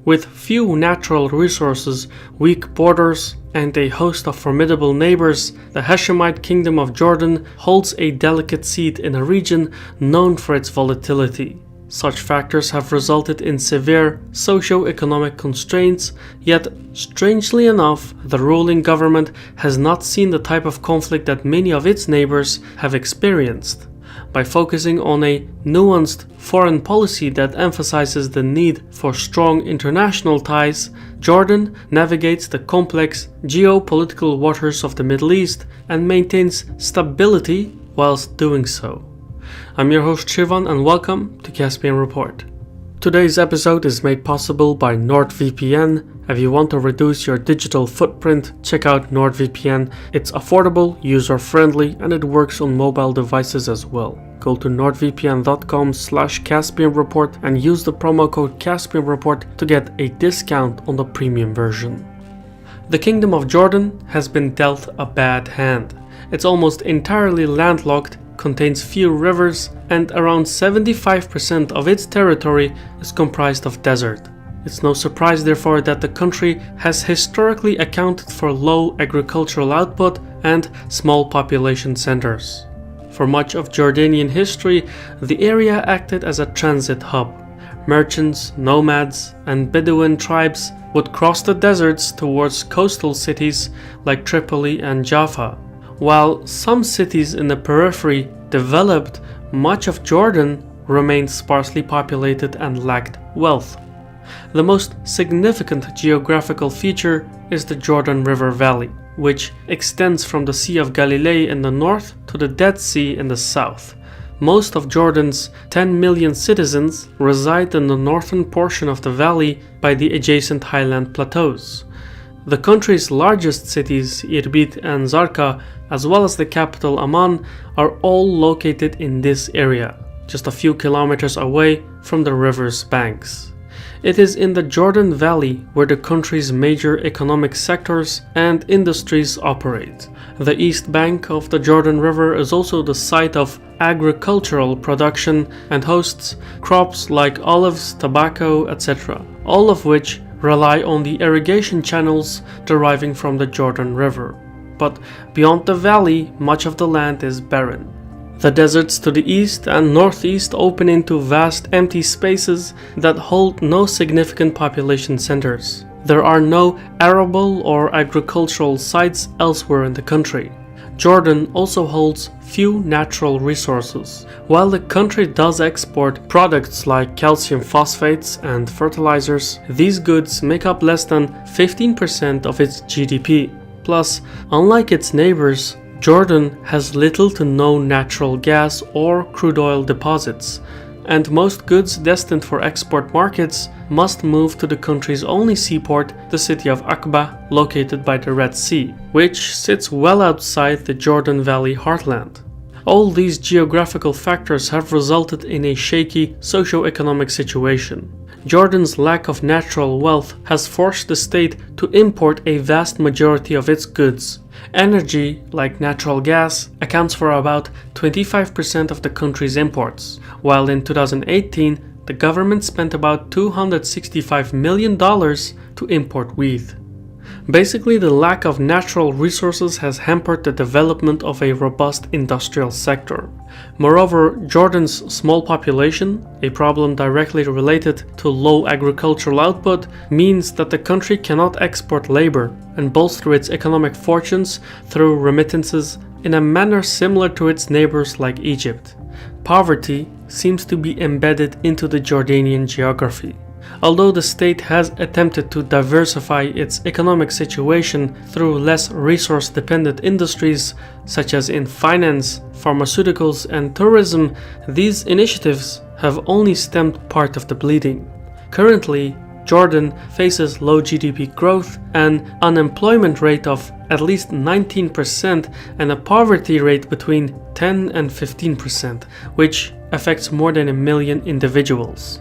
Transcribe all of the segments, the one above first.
With few natural resources, weak borders, and a host of formidable neighbors, the Hashemite Kingdom of Jordan holds a delicate seat in a region known for its volatility. Such factors have resulted in severe socio-economic constraints, yet, strangely enough, the ruling government has not seen the type of conflict that many of its neighbors have experienced. By focusing on a nuanced foreign policy that emphasizes the need for strong international ties, Jordan navigates the complex geopolitical waters of the Middle East and maintains stability whilst doing so. I'm your host Shivan and welcome to Caspion Report. Today's episode is made possible by NordVPN. If you want to reduce your digital footprint, check out NordVPN. It's affordable, user-friendly, and it works on mobile devices as well. Go to nordvpn.com/Caspian Report and use the promo code Caspian Report to get a discount on the premium version. The Kingdom of Jordan has been dealt a bad hand. It's almost entirely landlocked, contains few rivers, and around 75% of its territory is comprised of desert. It's no surprise therefore that the country has historically accounted for low agricultural output and small population centers. For much of Jordanian history, the area acted as a transit hub. Merchants, nomads, and Bedouin tribes would cross the deserts towards coastal cities like Tripoli and Jaffa. While some cities in the periphery developed, much of Jordan remained sparsely populated and lacked wealth. The most significant geographical feature is the Jordan River Valley, which extends from the Sea of Galilee in the north to the Dead Sea in the south. Most of Jordan's 10 million citizens reside in the northern portion of the valley by the adjacent highland plateaus. The country's largest cities, Irbid and Zarqa, as well as the capital Amman, are all located in this area, just a few kilometers away from the river's banks. It is in the Jordan Valley where the country's major economic sectors and industries operate. The east bank of the Jordan River is also the site of agricultural production and hosts crops like olives, tobacco, etc., all of which rely on the irrigation channels deriving from the Jordan River. But beyond the valley, much of the land is barren. The deserts to the east and northeast open into vast empty spaces that hold no significant population centers. There are no arable or agricultural sites elsewhere in the country. Jordan also holds few natural resources. While the country does export products like calcium phosphates and fertilizers, these goods make up less than 15% of its GDP. Plus, unlike its neighbors, Jordan has little to no natural gas or crude oil deposits, and most goods destined for export markets must move to the country's only seaport, the city of Aqaba, located by the Red Sea, which sits well outside the Jordan Valley heartland. All these geographical factors have resulted in a shaky socio-economic situation. Jordan's lack of natural wealth has forced the state to import a vast majority of its goods. Energy, like natural gas, accounts for about 25% of the country's imports, while in 2018 the government spent about $265 million to import wheat. Basically, the lack of natural resources has hampered the development of a robust industrial sector. Moreover, Jordan's small population, a problem directly related to low agricultural output, means that the country cannot export labor and bolster its economic fortunes through remittances in a manner similar to its neighbors like Egypt. Poverty seems to be embedded into the Jordanian geography. Although the state has attempted to diversify its economic situation through less resource-dependent industries, such as in finance, pharmaceuticals, and tourism, these initiatives have only stemmed part of the bleeding. Currently, Jordan faces low GDP growth, an unemployment rate of at least 19%, and a poverty rate between 10 and 15%, which affects more than 1 million individuals.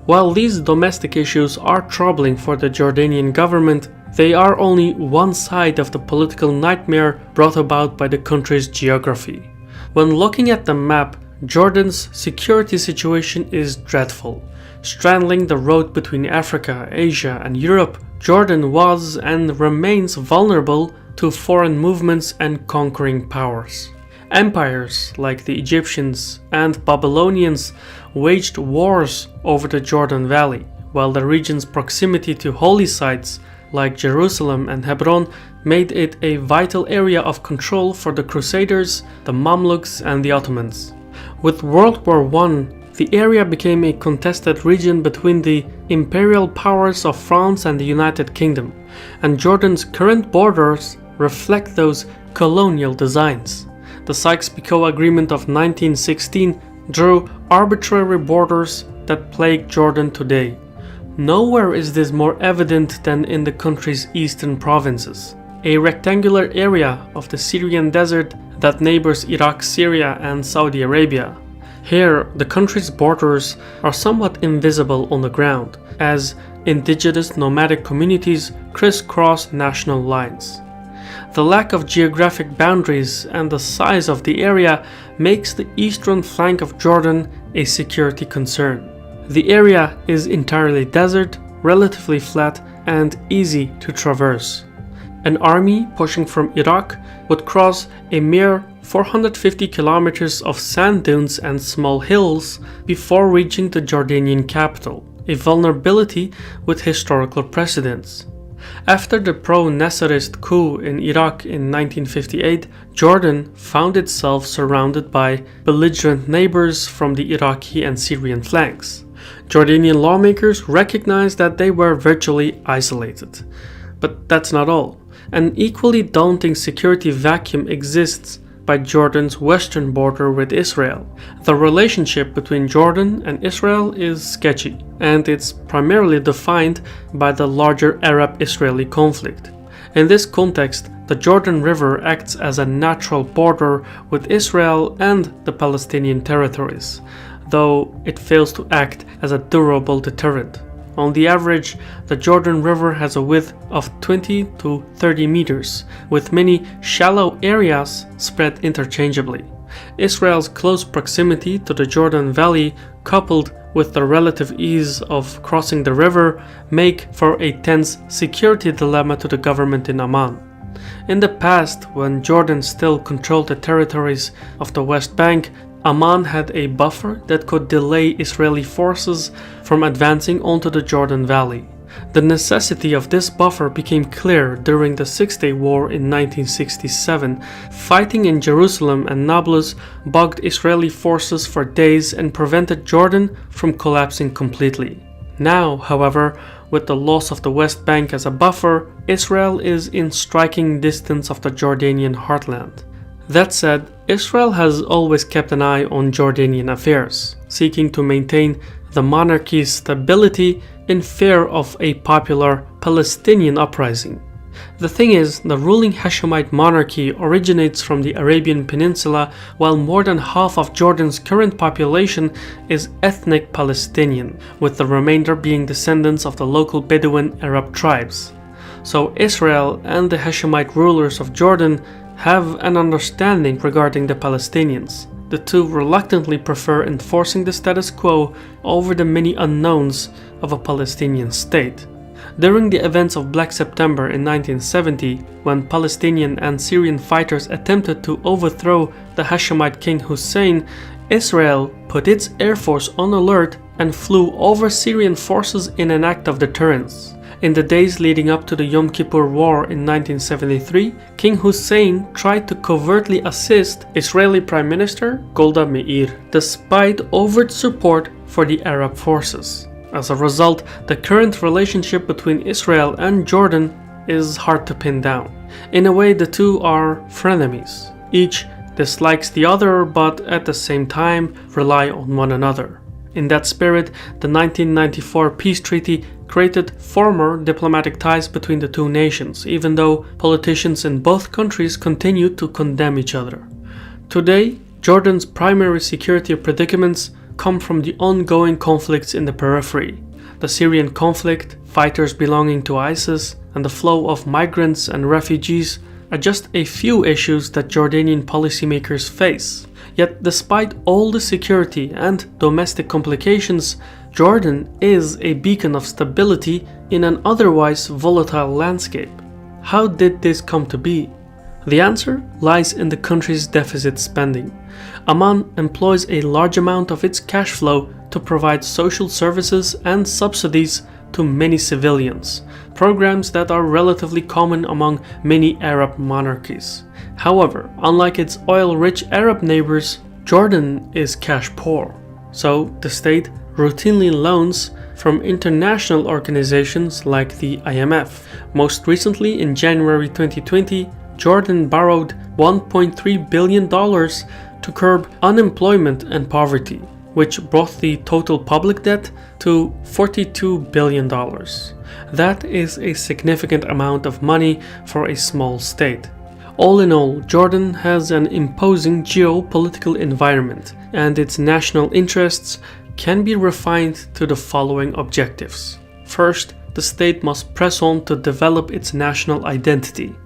While these domestic issues are troubling for the Jordanian government, they are only one side of the political nightmare brought about by the country's geography. When looking at the map, Jordan's security situation is dreadful. Straddling the road between Africa, Asia, and Europe, Jordan was and remains vulnerable to foreign movements and conquering powers. Empires like the Egyptians and Babylonians waged wars over the Jordan Valley, while the region's proximity to holy sites like Jerusalem and Hebron made it a vital area of control for the Crusaders, the Mamluks, and the Ottomans. With World War I, the area became a contested region between the imperial powers of France and the United Kingdom, and Jordan's current borders reflect those colonial designs. The Sykes-Picot Agreement of 1916 drew arbitrary borders that plague Jordan today. Nowhere is this more evident than in the country's eastern provinces, a rectangular area of the Syrian desert that neighbors Iraq, Syria, and Saudi Arabia. Here, the country's borders are somewhat invisible on the ground, as indigenous nomadic communities crisscross national lines. The lack of geographic boundaries and the size of the area makes the eastern flank of Jordan a security concern. The area is entirely desert, relatively flat, and easy to traverse. An army pushing from Iraq would cross a mere 450 kilometers of sand dunes and small hills before reaching the Jordanian capital, a vulnerability with historical precedents. After the pro-Nasserist coup in Iraq in 1958, Jordan found itself surrounded by belligerent neighbors from the Iraqi and Syrian flanks. Jordanian lawmakers recognized that they were virtually isolated. But that's not all. An equally daunting security vacuum exists by Jordan's western border with Israel. The relationship between Jordan and Israel is sketchy, and it's primarily defined by the larger Arab-Israeli conflict. In this context, the Jordan River acts as a natural border with Israel and the Palestinian territories, though it fails to act as a durable deterrent. On the average, the Jordan River has a width of 20 to 30 meters, with many shallow areas spread interchangeably. Israel's close proximity to the Jordan Valley, coupled with the relative ease of crossing the river, make for a tense security dilemma to the government in Amman. In the past, when Jordan still controlled the territories of the West Bank, Amman had a buffer that could delay Israeli forces from advancing onto the Jordan Valley. The necessity of this buffer became clear during the Six-Day War in 1967. Fighting in Jerusalem and Nablus bogged Israeli forces for days and prevented Jordan from collapsing completely. Now, however, with the loss of the West Bank as a buffer, Israel is in striking distance of the Jordanian heartland. That said, Israel has always kept an eye on Jordanian affairs, seeking to maintain the monarchy's stability in fear of a popular Palestinian uprising. The thing is, the ruling Hashemite monarchy originates from the Arabian Peninsula, while more than half of Jordan's current population is ethnic Palestinian, with the remainder being descendants of the local Bedouin Arab tribes. So Israel and the Hashemite rulers of Jordan have an understanding regarding the Palestinians. The two reluctantly prefer enforcing the status quo over the many unknowns of a Palestinian state. During the events of Black September in 1970, when Palestinian and Syrian fighters attempted to overthrow the Hashemite king Hussein, Israel put its air force on alert and flew over Syrian forces in an act of deterrence. In the days leading up to the Yom Kippur War in 1973, King Hussein tried to covertly assist Israeli Prime Minister Golda Meir, despite overt support for the Arab forces. As a result, the current relationship between Israel and Jordan is hard to pin down. In a way, the two are frenemies. Each dislikes the other, but at the same time rely on one another. In that spirit, the 1994 peace treaty created former diplomatic ties between the two nations, even though politicians in both countries continued to condemn each other. Today, Jordan's primary security predicaments come from the ongoing conflicts in the periphery. The Syrian conflict, fighters belonging to ISIS, and the flow of migrants and refugees are just a few issues that Jordanian policymakers face. Yet, despite all the security and domestic complications, Jordan is a beacon of stability in an otherwise volatile landscape. How did this come to be? The answer lies in the country's deficit spending. Amman employs a large amount of its cash flow to provide social services and subsidies to many civilians, programs that are relatively common among many Arab monarchies. However, unlike its oil-rich Arab neighbors, Jordan is cash poor. So the state routinely loans from international organizations like the IMF. Most recently, in January 2020, Jordan borrowed $1.3 billion to curb unemployment and poverty, which brought the total public debt to $42 billion. That is a significant amount of money for a small state. All in all, Jordan has an imposing geopolitical environment, and its national interests can be refined to the following objectives. First, the state must press on to develop its national identity.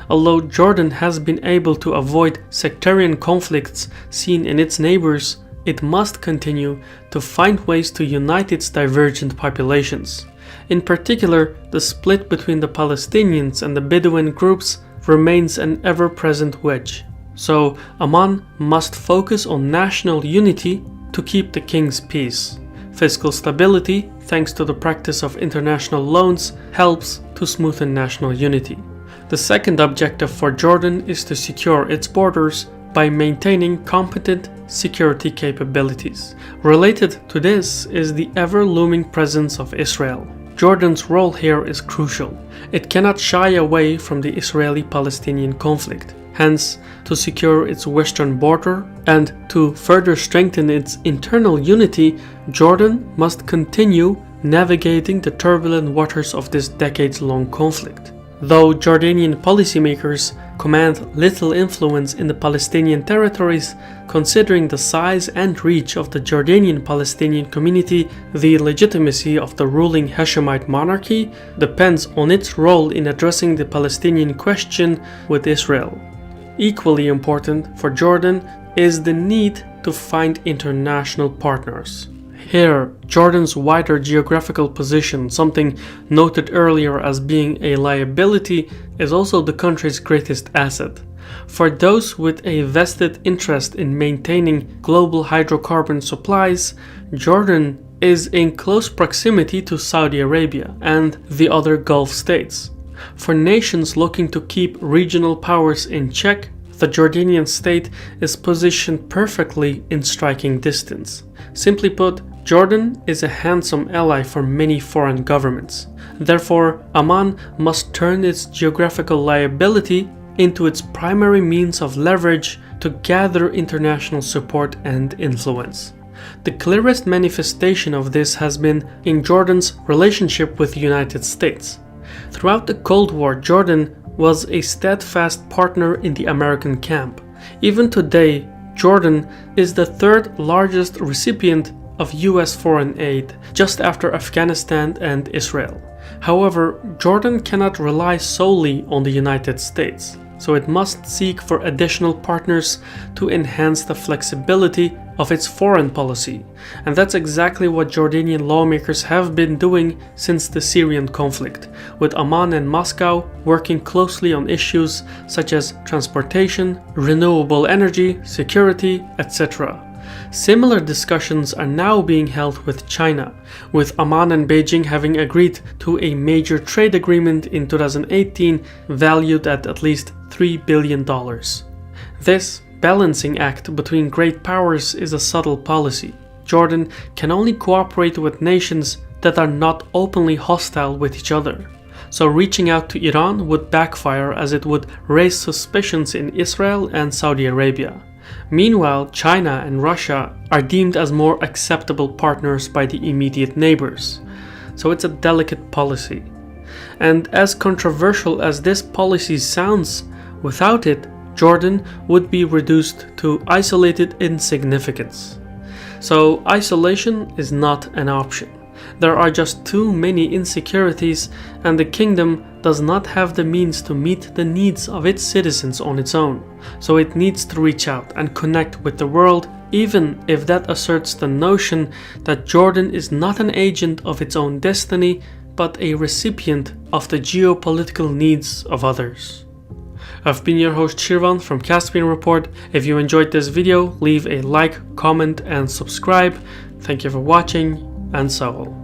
Although Jordan has been able to avoid sectarian conflicts seen in its neighbors, it must continue to find ways to unite its divergent populations. In particular, the split between the Palestinians and the Bedouin groups remains an ever-present wedge. So Amman must focus on national unity to keep the king's peace. Fiscal stability, thanks to the practice of international loans, helps to smoothen national unity. The second objective for Jordan is to secure its borders by maintaining competent security capabilities. Related to this is the ever-looming presence of Israel. Jordan's role here is crucial. It cannot shy away from the Israeli-Palestinian conflict. Hence, to secure its western border and to further strengthen its internal unity, Jordan must continue navigating the turbulent waters of this decades-long conflict. Though Jordanian policymakers command little influence in the Palestinian territories, considering the size and reach of the Jordanian Palestinian community, the legitimacy of the ruling Hashemite monarchy depends on its role in addressing the Palestinian question with Israel. Equally important for Jordan is the need to find international partners. Here, Jordan's wider geographical position, something noted earlier as being a liability, is also the country's greatest asset. For those with a vested interest in maintaining global hydrocarbon supplies, Jordan is in close proximity to Saudi Arabia and the other Gulf states. For nations looking to keep regional powers in check, the Jordanian state is positioned perfectly in striking distance. Simply put, Jordan is a handsome ally for many foreign governments. Therefore, Amman must turn its geographical liability into its primary means of leverage to gather international support and influence. The clearest manifestation of this has been in Jordan's relationship with the United States. Throughout the Cold War, Jordan was a steadfast partner in the American camp. Even today, Jordan is the third largest recipient of US foreign aid, just after Afghanistan and Israel. However, Jordan cannot rely solely on the United States, so it must seek for additional partners to enhance the flexibility of its foreign policy. And that's exactly what Jordanian lawmakers have been doing since the Syrian conflict, with Amman and Moscow working closely on issues such as transportation, renewable energy, security, etc. Similar discussions are now being held with China, with Amman and Beijing having agreed to a major trade agreement in 2018 valued at least $3 billion. This balancing act between great powers is a subtle policy. Jordan can only cooperate with nations that are not openly hostile with each other. So reaching out to Iran would backfire, as it would raise suspicions in Israel and Saudi Arabia. Meanwhile, China and Russia are deemed as more acceptable partners by the immediate neighbors. So it's a delicate policy. And as controversial as this policy sounds, without it, Jordan would be reduced to isolated insignificance. So isolation is not an option. There are just too many insecurities, and the kingdom does not have the means to meet the needs of its citizens on its own, so it needs to reach out and connect with the world, even if that asserts the notion that Jordan is not an agent of its own destiny, but a recipient of the geopolitical needs of others. I've been your host Shirvan from Caspion Report. If you enjoyed this video, leave a like, comment and subscribe. Thank you for watching, and so on.